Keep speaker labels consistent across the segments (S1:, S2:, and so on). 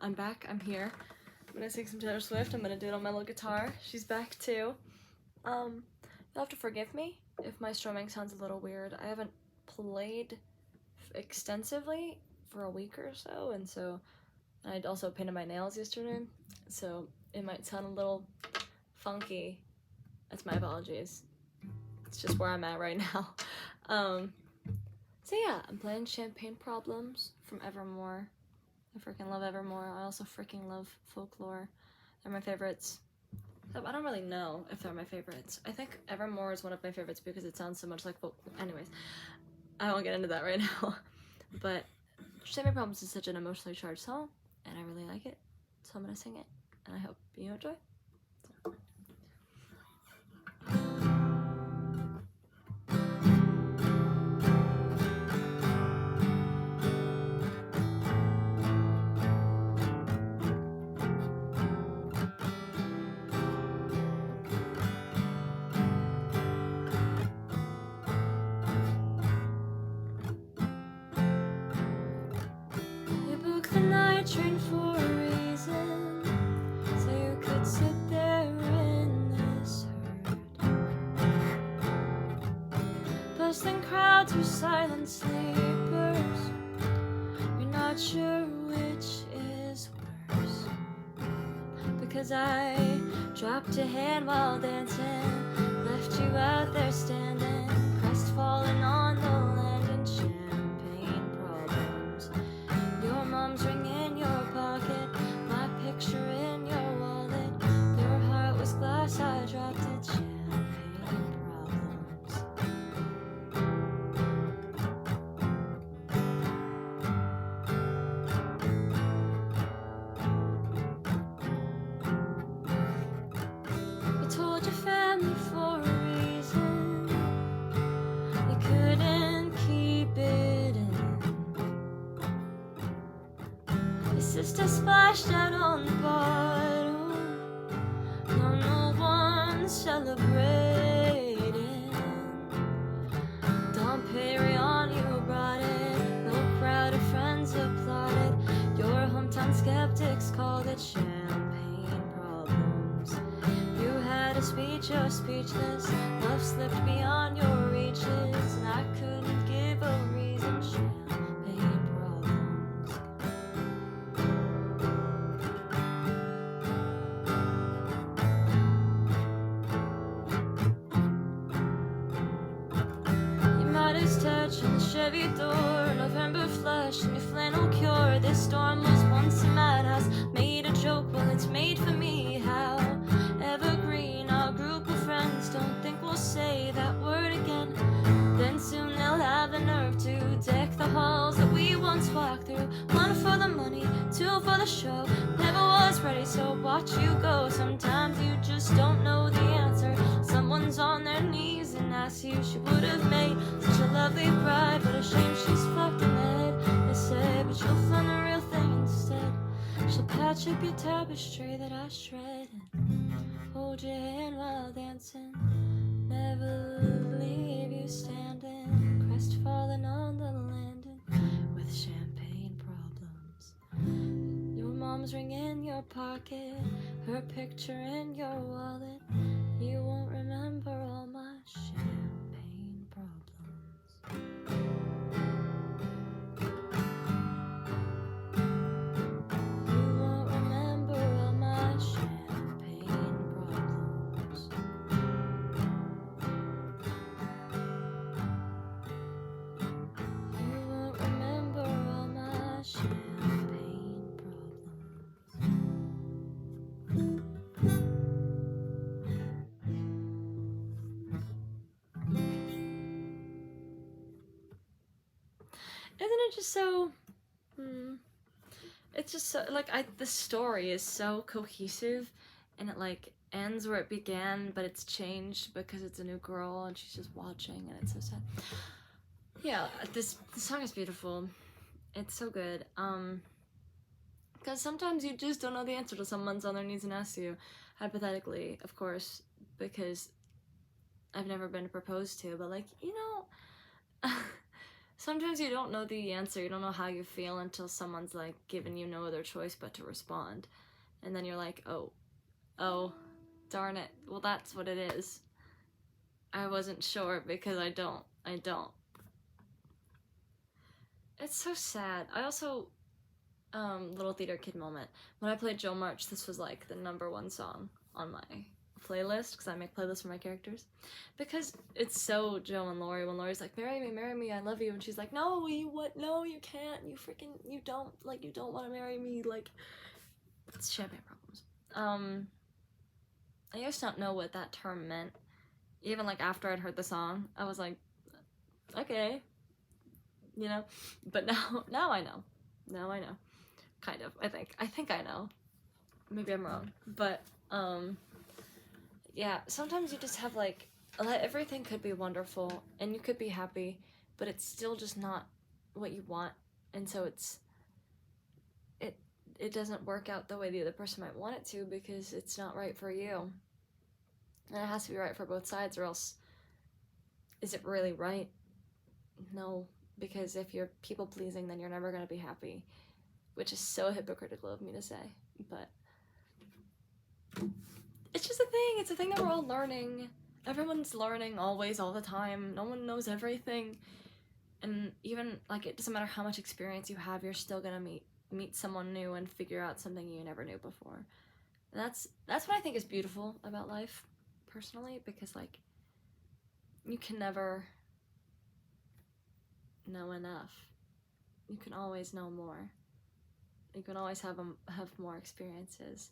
S1: I'm back. I'm here. I'm gonna sing some Taylor Swift. I'm gonna do it on my little guitar. She's back too. You'll have to forgive me if my strumming sounds a little weird. I haven't played extensively for a week or so, and I'd also painted my nails yesterday, so it might sound a little funky. That's my apologies. It's just where I'm at right now. So yeah, I'm playing Champagne Problems from Evermore. I freaking love Evermore. I also freaking love Folklore. They're my favorites. I don't really know if they're my favorites. I think Evermore is one of my favorites because it sounds so much like Folklore. Anyways, I won't get into that right now. But Champagne Problems is such an emotionally charged song, and I really like it. So I'm gonna sing it, and I hope you enjoy. The night train for a reason, so you could sit there in this herd. Bustling crowds were silent sleepers. You're not sure which is worse, because I dropped a hand while dancing, left you out there standing, crestfallen on the land in champagne problems. Your mom's ring in your pocket, my picture in your wallet. Your heart was glass, I dropped it. Champagne problems. You told your family for a reason, you couldn't keep it in. Your sister splashed out on the bottle. No one celebrating. Dom Perignon, you brought it. No crowd of friends applauded. Your hometown skeptics called it champagne problems. You had a speech, you're speechless. Love slipped beyond your reaches, and I couldn't give a reason. Champagne problems. Midas touch on the Chevy door, November flush and your flannel cure. This storm was once a madhouse, made a joke, well it's made for me. How evergreen, our group of friends don't think we'll say that word again. Then soon they'll have the nerve to deck the halls that we once walked through. One for the money, two for the show. Never was ready, so watch you go. Sometimes you just don't know the answer. Someone's on their knees and asks you. She would have made such a lovely bride, but a shame she's fucked in the head. They say, but you'll find the real thing instead. She'll patch up your tapestry that I shred and hold your hand while dancing. Never leave you standing, crestfallen on the landing with champagne problems. Your mom's ring in your pocket, her picture in your wallet. You won't remember all my champagne problems. You won't remember all my champagne problems. You won't remember all my champagne problems. Isn't it just so, it's just so, like, the story is so cohesive, and it, like, ends where it began, but it's changed because it's a new girl, and she's just watching, and it's so sad. Yeah, this song is beautiful. It's so good, because sometimes you just don't know the answer till someone's on their knees and asks you, hypothetically, of course, because I've never been proposed to, but, like, you know, sometimes you don't know the answer, you don't know how you feel until someone's like given you no other choice but to respond. And then you're like, oh, darn it. Well, that's what it is. I wasn't sure because I don't. It's so sad. I also, little theater kid moment. When I played Joe March, this was like the #1 song on my playlist, because I make playlists for my characters, because it's so Joe and Lori. When Lori's like, marry me, I love you, and she's like, no, no, you can't, you don't want to marry me, like, it's champagne problems. I used to not know what that term meant. Even like after I'd heard the song, I was like, okay, you know, but now I know. Kind of, I think I know. Maybe I'm wrong, but yeah, sometimes you just have like, everything could be wonderful and you could be happy, but it's still just not what you want, and so it doesn't work out the way the other person might want it to, because it's not right for you. And it has to be right for both sides, or else is it really right? No, because if you're people pleasing, then you're never going to be happy, which is so hypocritical of me to say, but it's just a thing. It's a thing that we're all learning. Everyone's learning always, all the time. No one knows everything. And even, like, it doesn't matter how much experience you have, you're still gonna meet someone new and figure out something you never knew before. And that's what I think is beautiful about life, personally, because, like, you can never know enough. You can always know more. You can always have more experiences,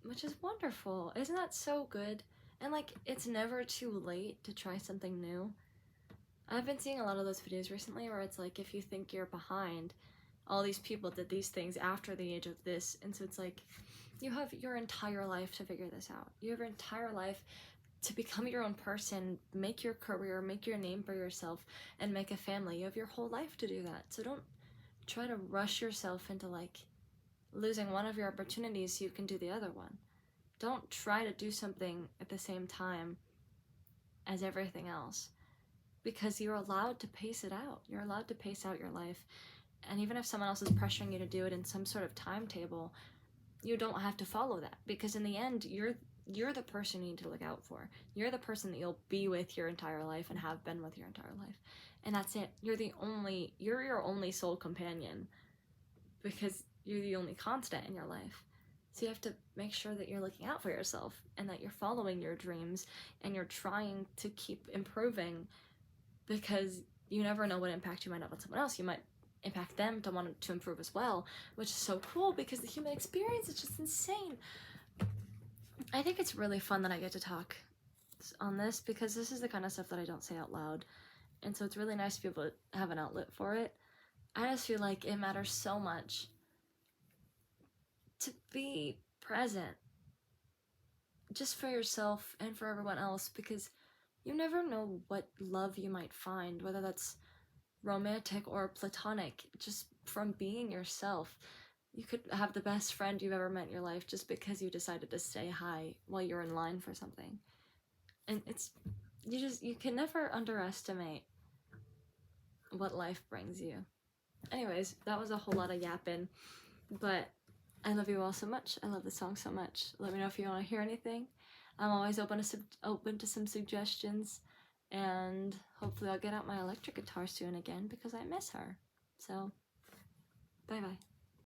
S1: which is wonderful. Isn't that so good? And, like, it's never too late to try something new. I've been seeing a lot of those videos recently where it's like, if you think you're behind, all these people did these things after the age of this, and so it's like, you have your entire life to figure this out. You have your entire life to become your own person, make your career, make your name for yourself, and make a family. You have your whole life to do that. So don't try to rush yourself into, like, losing one of your opportunities so you can do the other one. Don't try to do something at the same time as everything else, because you're allowed to pace it out. You're allowed to pace out your life. And even if someone else is pressuring you to do it in some sort of timetable, you don't have to follow that, because in the end, you're the person you need to look out for. You're the person that you'll be with your entire life and have been with your entire life. And that's it. You're your only soul companion, because you're the only constant in your life. So you have to make sure that you're looking out for yourself and that you're following your dreams and you're trying to keep improving, because you never know what impact you might have on someone else. You might impact them to want to improve as well, which is so cool, because the human experience is just insane. I think it's really fun that I get to talk on this, because this is the kind of stuff that I don't say out loud, and so it's really nice to be able to have an outlet for it. I just feel like it matters so much to be present, just for yourself and for everyone else, because you never know what love you might find, whether that's romantic or platonic, just from being yourself. You could have the best friend you've ever met in your life just because you decided to say hi while you're in line for something. And you can never underestimate what life brings you. Anyways, that was a whole lot of yapping, but I love you all so much. I love the song so much. Let me know if you want to hear anything. I'm always open to some suggestions, and hopefully I'll get out my electric guitar soon again, because I miss her. So, bye-bye.